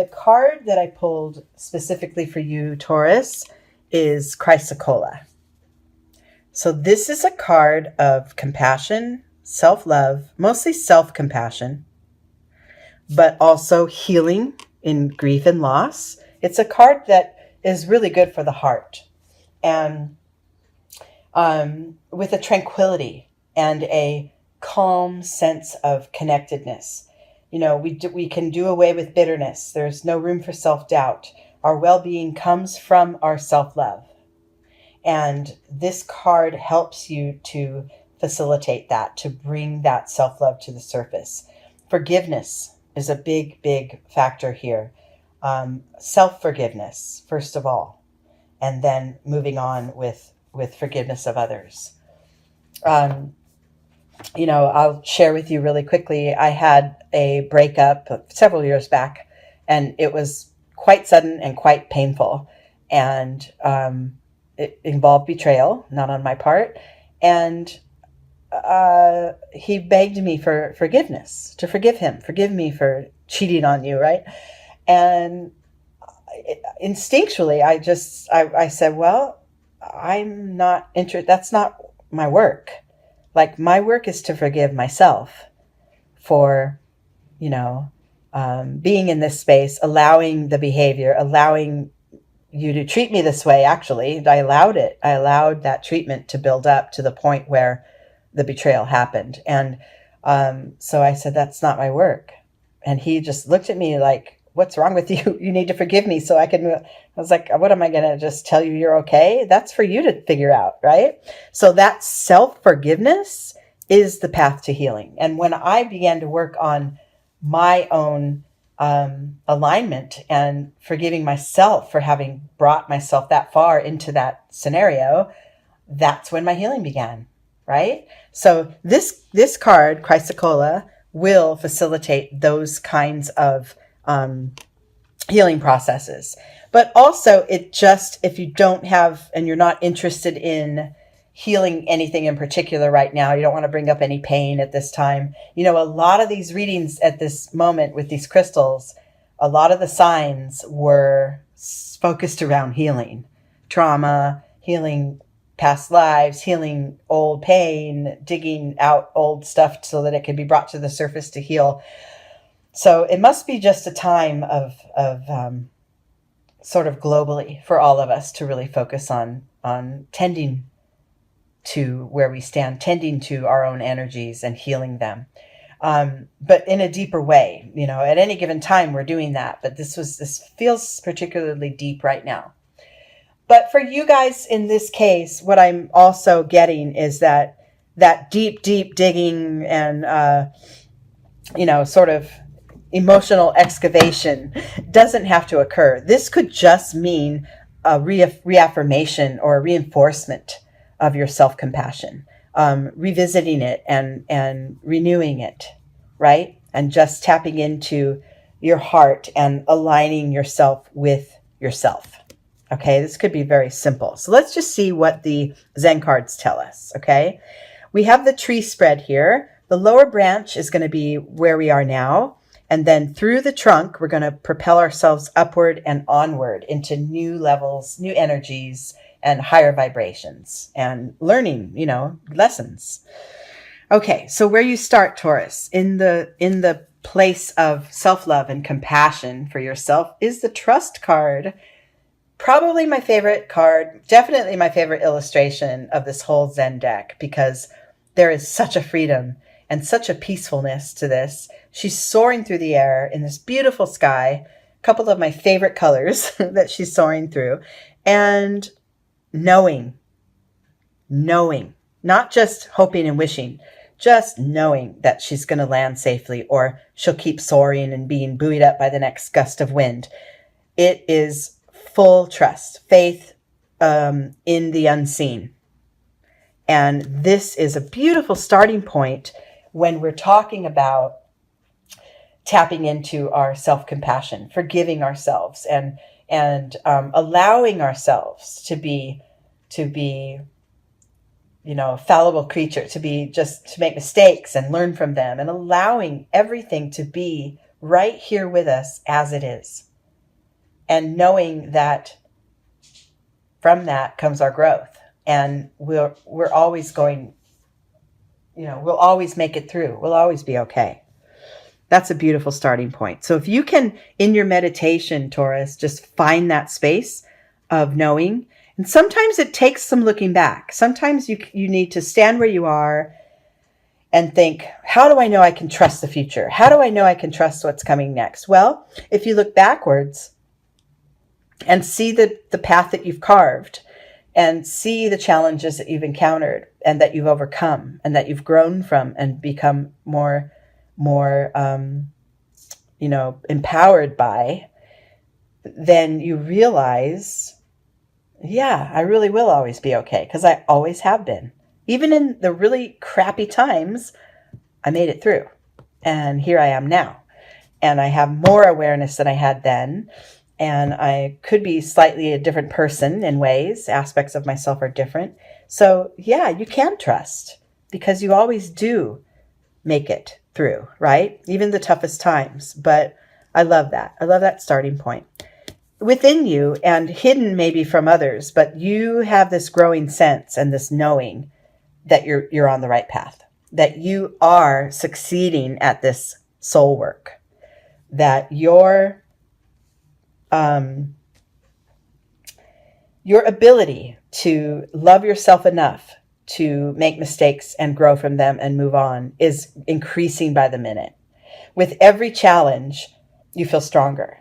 The card that I pulled specifically for you, Taurus, is Chrysocolla. So this is a card of compassion, self-love, mostly self-compassion, but also healing in grief and loss. It's a card that is really good for the heart, and with a tranquility and a calm sense of connectedness. We can do away with bitterness. There's no room for self-doubt. Our well-being comes from our self-love. And this card helps you to facilitate that, to bring that self-love to the surface. Forgiveness is a big, big factor here. Self-forgiveness, first of all, and then moving on with forgiveness of others. I'll share with you really quickly. I had a breakup several years back, and it was quite sudden and quite painful. And it involved betrayal, not on my part. And he begged me for forgiveness, to forgive him. Forgive me for cheating on you, right? And instinctually, I said, well, I'm not interested. That's not my work. Like, my work is to forgive myself for, being in this space, allowing the behavior, allowing you to treat me this way. Actually, I allowed it. I allowed that treatment to build up to the point where the betrayal happened. And so I said, that's not my work. And he just looked at me like, what's wrong with you? You need to forgive me so I can. I was like, what am I going to just tell you you're okay? That's for you to figure out, right? So that self-forgiveness is the path to healing. And when I began to work on my own alignment and forgiving myself for having brought myself that far into that scenario, that's when my healing began, right? So this card, Chrysocolla, will facilitate those kinds of healing processes. But also, if you don't have, and you're not interested in healing anything in particular right now, you don't want to bring up any pain at this time. A lot of these readings at this moment with these crystals, a lot of the signs were focused around healing, trauma, healing past lives, healing old pain, digging out old stuff so that it can be brought to the surface to heal. So it must be just a time of sort of globally for all of us to really focus on tending to where we stand, tending to our own energies and healing them. But in a deeper way, at any given time we're doing that. But this feels particularly deep right now. But for you guys in this case, what I'm also getting is that deep, deep digging and, sort of emotional excavation doesn't have to occur. This could just mean a reaffirmation or a reinforcement of your self-compassion, revisiting it and renewing it, right? And just tapping into your heart and aligning yourself with yourself. Okay, this could be very simple. So let's just see what the Zen cards tell us, okay? We have the tree spread here. The lower branch is going to be where we are now. And then through the trunk, we're going to propel ourselves upward and onward into new levels, new energies, and higher vibrations, and learning, lessons. Okay, so where you start, Taurus, in the place of self-love and compassion for yourself is the Trust card. Probably my favorite card, definitely my favorite illustration of this whole Zen deck, because there is such a freedom and such a peacefulness to this. She's soaring through the air in this beautiful sky, a couple of my favorite colors that she's soaring through, and knowing, not just hoping and wishing, just knowing that she's going to land safely, or she'll keep soaring and being buoyed up by the next gust of wind. It is full trust, faith in the unseen. And this is a beautiful starting point when we're talking about tapping into our self-compassion, forgiving ourselves, and allowing ourselves to be a fallible creature, to make mistakes and learn from them, and allowing everything to be right here with us as it is. and knowing that from that comes our growth. And we're always going, we'll always make it through. We'll always be okay. That's a beautiful starting point. So if you can, in your meditation, Taurus, just find that space of knowing. And sometimes it takes some looking back. Sometimes you need to stand where you are and think, how do I know I can trust the future? How do I know I can trust what's coming next? Well, if you look backwards and see the path that you've carved and see the challenges that you've encountered and that you've overcome and that you've grown from and become more empowered by, then you realize, yeah, I really will always be okay, because I always have been. Even in the really crappy times, I made it through. And here I am now. And I have more awareness than I had then. And I could be slightly a different person in ways. Aspects of myself are different. So yeah, you can trust, because you always do make it through, right? Even the toughest times. But I love that. I love that starting point within you, and hidden maybe from others, but you have this growing sense and this knowing that you're on the right path, that you are succeeding at this soul work, that your ability to love yourself enough to make mistakes and grow from them and move on is increasing by the minute. With every challenge, you feel stronger,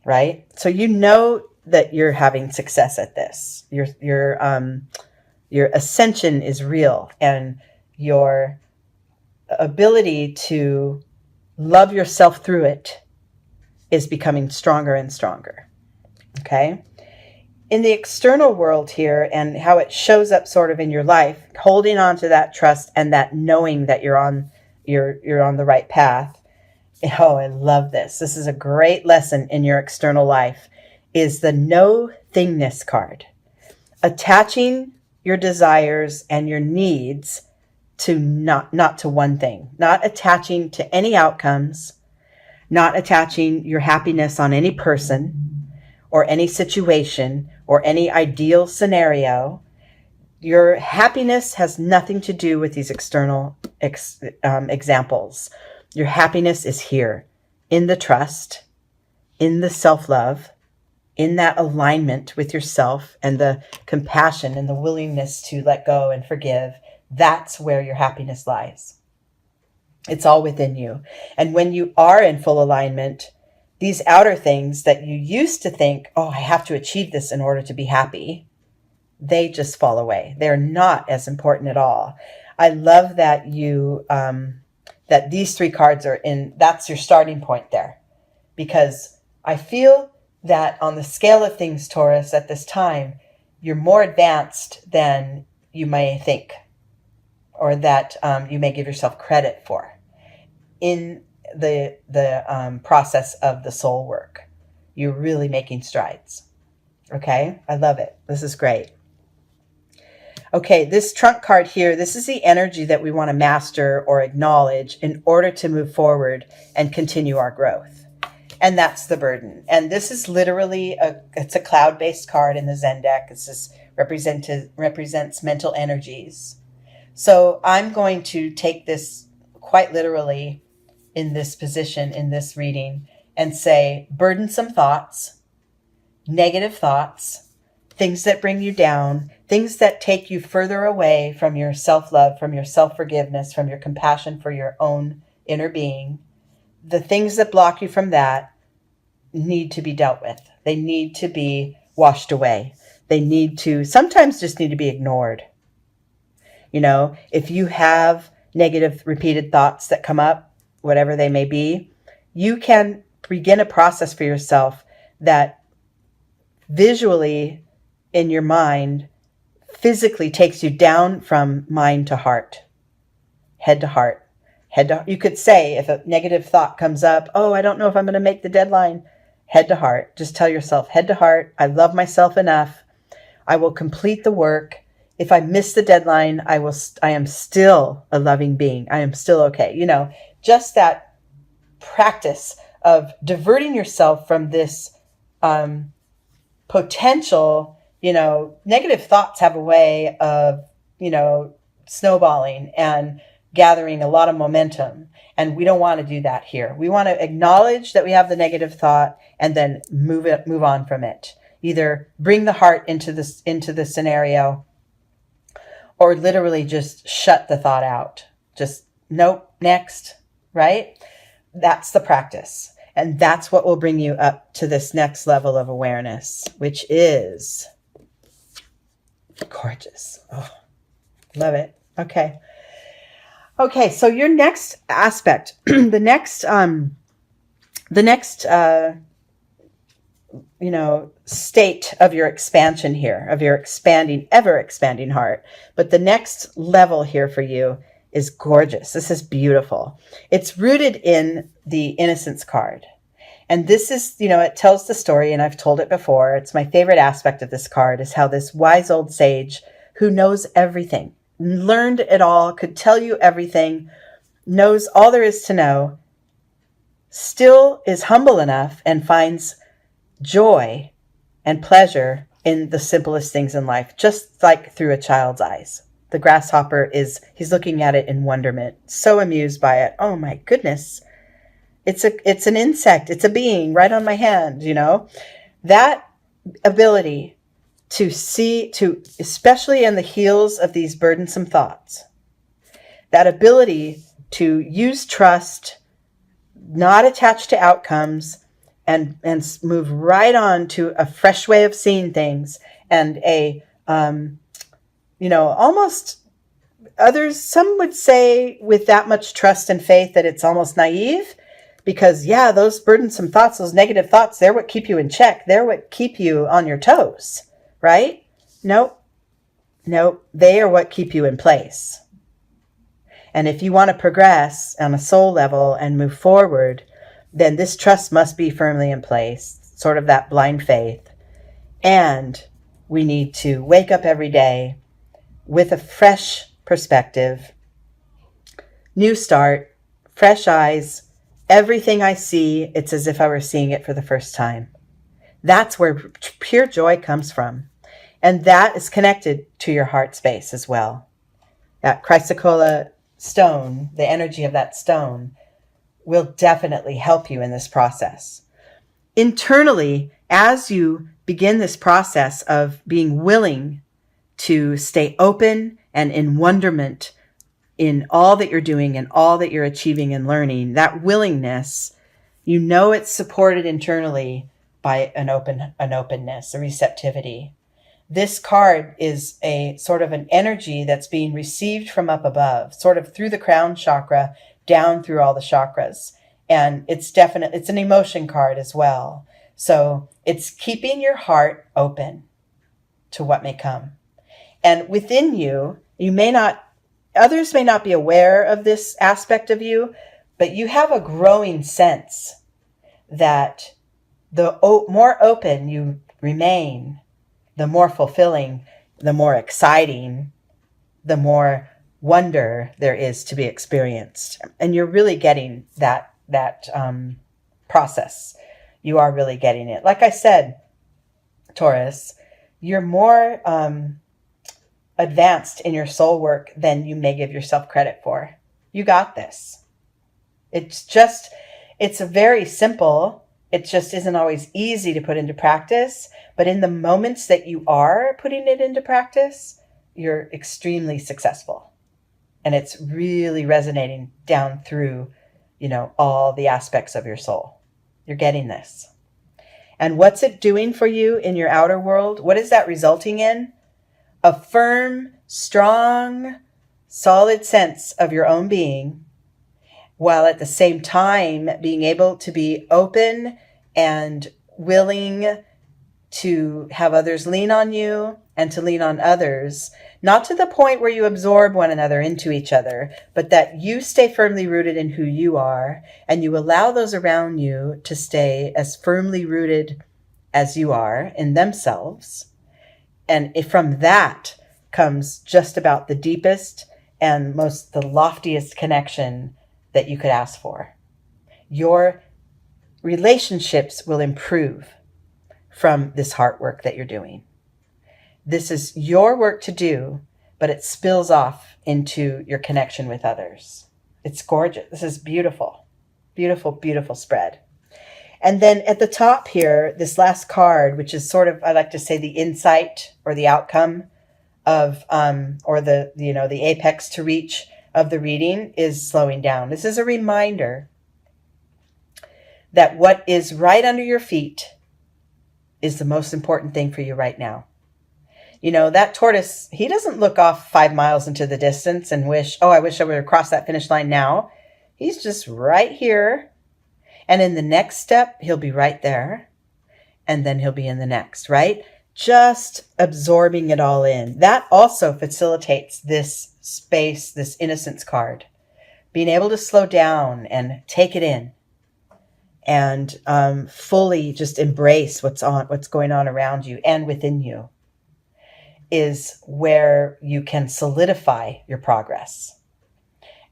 right? So you know that you're having success at this. Your ascension is real, and your ability to love yourself through it is becoming stronger and stronger. Okay? In the external world here, and how it shows up sort of in your life, holding on to that trust and that knowing that you're on the right path. Oh, I love this. This is a great lesson in your external life, is the no thingness card. Attaching your desires and your needs to not to one thing, not attaching to any outcomes, not attaching your happiness on any person or any situation or any ideal scenario. Your happiness has nothing to do with these external examples. Your happiness is here in the trust, in the self-love, in that alignment with yourself and the compassion and the willingness to let go and forgive. That's where your happiness lies. It's all within you. And when you are in full alignment, these outer things that you used to think, oh, I have to achieve this in order to be happy, they just fall away. They're not as important at all. I love that that these three cards are in, that's your starting point there. Because I feel that on the scale of things, Taurus, at this time, you're more advanced than you may think, or that you may give yourself credit for in the process of the soul work. You're really making strides. Okay? I love it. This is great. Okay, this trunk card here, this is the energy that we want to master or acknowledge in order to move forward and continue our growth. And that's the burden. And this is literally it's a cloud-based card in the Zen deck. It's just represents mental energies. So I'm going to take this quite literally in this position, in this reading, and say burdensome thoughts, negative thoughts, things that bring you down, things that take you further away from your self-love, from your self-forgiveness, from your compassion for your own inner being. The things that block you from that need to be dealt with. They need to be washed away. They sometimes just need to be ignored. If you have negative repeated thoughts that come up, whatever they may be, you can begin a process for yourself that visually in your mind physically takes you down from mind to heart, head to heart. You could say, if a negative thought comes up, oh, I don't know if I'm going to make the deadline, head to heart. Just tell yourself, head to heart, I love myself enough. I will complete the work. If I miss the deadline, I am still a loving being. I am still okay. Just that practice of diverting yourself from this potential, negative thoughts have a way of, snowballing and gathering a lot of momentum. And we don't want to do that here. We want to acknowledge that we have the negative thought and then move on from it. Either bring the heart into the scenario, or literally just shut the thought out. Just nope, next, right? That's the practice. And that's what will bring you up to this next level of awareness, which is gorgeous. Oh, love it. Okay. Okay. So your next aspect, the next state of your expansion here, of your ever expanding heart. But the next level here for you is gorgeous. This is beautiful. It's rooted in the Innocence card. And this is, it tells the story, and I've told it before. It's my favorite aspect of this card, is how this wise old sage who knows everything, learned it all, could tell you everything, knows all there is to know, still is humble enough and finds joy and pleasure in the simplest things in life, just like through a child's eyes. The grasshopper he's looking at it in wonderment, so amused by it. Oh my goodness. It's an insect. It's a being right on my hand, That ability to see, especially in the heels of these burdensome thoughts, that ability to use trust, not attached to outcomes, and move right on to a fresh way of seeing things, and almost some would say with that much trust and faith that it's almost naive, because those burdensome thoughts, those negative thoughts, they're what keep you in check. They're what keep you on your toes, right? Nope. They are what keep you in place. And if you want to progress on a soul level and move forward, then this trust must be firmly in place, sort of that blind faith. And we need to wake up every day with a fresh perspective, new start, fresh eyes. Everything I see, it's as if I were seeing it for the first time. That's where pure joy comes from. And that is connected to your heart space as well. That chrysocolla stone, the energy of that stone, will definitely help you in this process. Internally, as you begin this process of being willing to stay open and in wonderment in all that you're doing and all that you're achieving and learning, that willingness, it's supported internally by an openness, a receptivity. This card is a sort of an energy that's being received from up above, sort of through the crown chakra, down through all the chakras. And it's an emotion card as well. So it's keeping your heart open to what may come. And within you, others may not be aware of this aspect of you, but you have a growing sense that the more open you remain, the more fulfilling, the more exciting, the more wonder there is to be experienced. And you're really getting that process. You are really getting it. Like I said, Taurus, you're more advanced in your soul work than you may give yourself credit for. You got this. It's a very simple. It just isn't always easy to put into practice. But in the moments that you are putting it into practice, you're extremely successful. And it's really resonating down through, all the aspects of your soul. You're getting this. And what's it doing for you in your outer world? What is that resulting in? A firm, strong, solid sense of your own being, while at the same time being able to be open and willing to have others lean on you and to lean on others, not to the point where you absorb one another into each other, but that you stay firmly rooted in who you are, and you allow those around you to stay as firmly rooted as you are in themselves. And from that comes just about the deepest and the loftiest connection that you could ask for. Your relationships will improve. from this heart work that you're doing. This is your work to do, but it spills off into your connection with others. It's gorgeous. This is beautiful, beautiful, beautiful spread. And then at the top here, this last card, which is sort of, I like to say, the insight or the outcome of, or the, the apex to reach of the reading, is slowing down. This is a reminder that what is right under your feet is the most important thing for you right now. That tortoise, he doesn't look off 5 miles into the distance and wish, oh, I wish I would have crossed that finish line now. He's just right here. And in the next step, he'll be right there. And then he'll be in the next, right? Just absorbing it all in. That also facilitates this space, this innocence card. Being able to slow down and take it in. And fully just embrace what's going on around you and within you is where you can solidify your progress.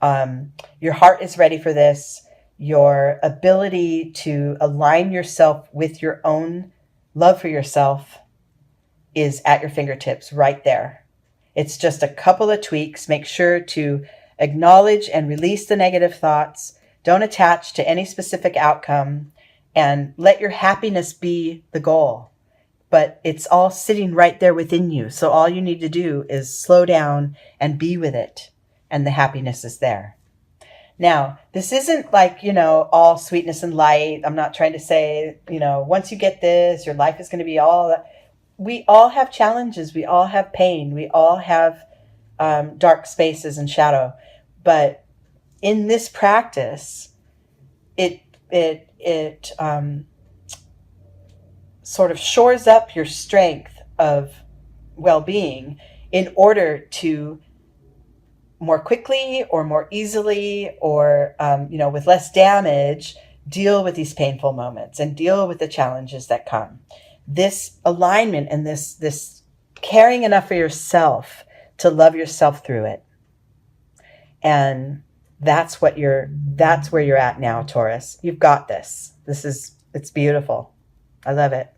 Your heart is ready for this. Your ability to align yourself with your own love for yourself is at your fingertips right there. It's just a couple of tweaks. Make sure to acknowledge and release the negative thoughts. Don't attach to any specific outcome, and let your happiness be the goal. But it's all sitting right there within you. So all you need to do is slow down and be with it, and the happiness is there. Now, this isn't like, all sweetness and light. I'm not trying to say, once you get this, your life is going to be all that. We all have challenges. We all have pain. We all have dark spaces and shadow. But in this practice, it sort of shores up your strength of well-being in order to more quickly or more easily or, with less damage, deal with these painful moments and deal with the challenges that come. This alignment and this caring enough for yourself to love yourself through it. And that's where you're at now, Taurus. You've got this. It's beautiful. I love it.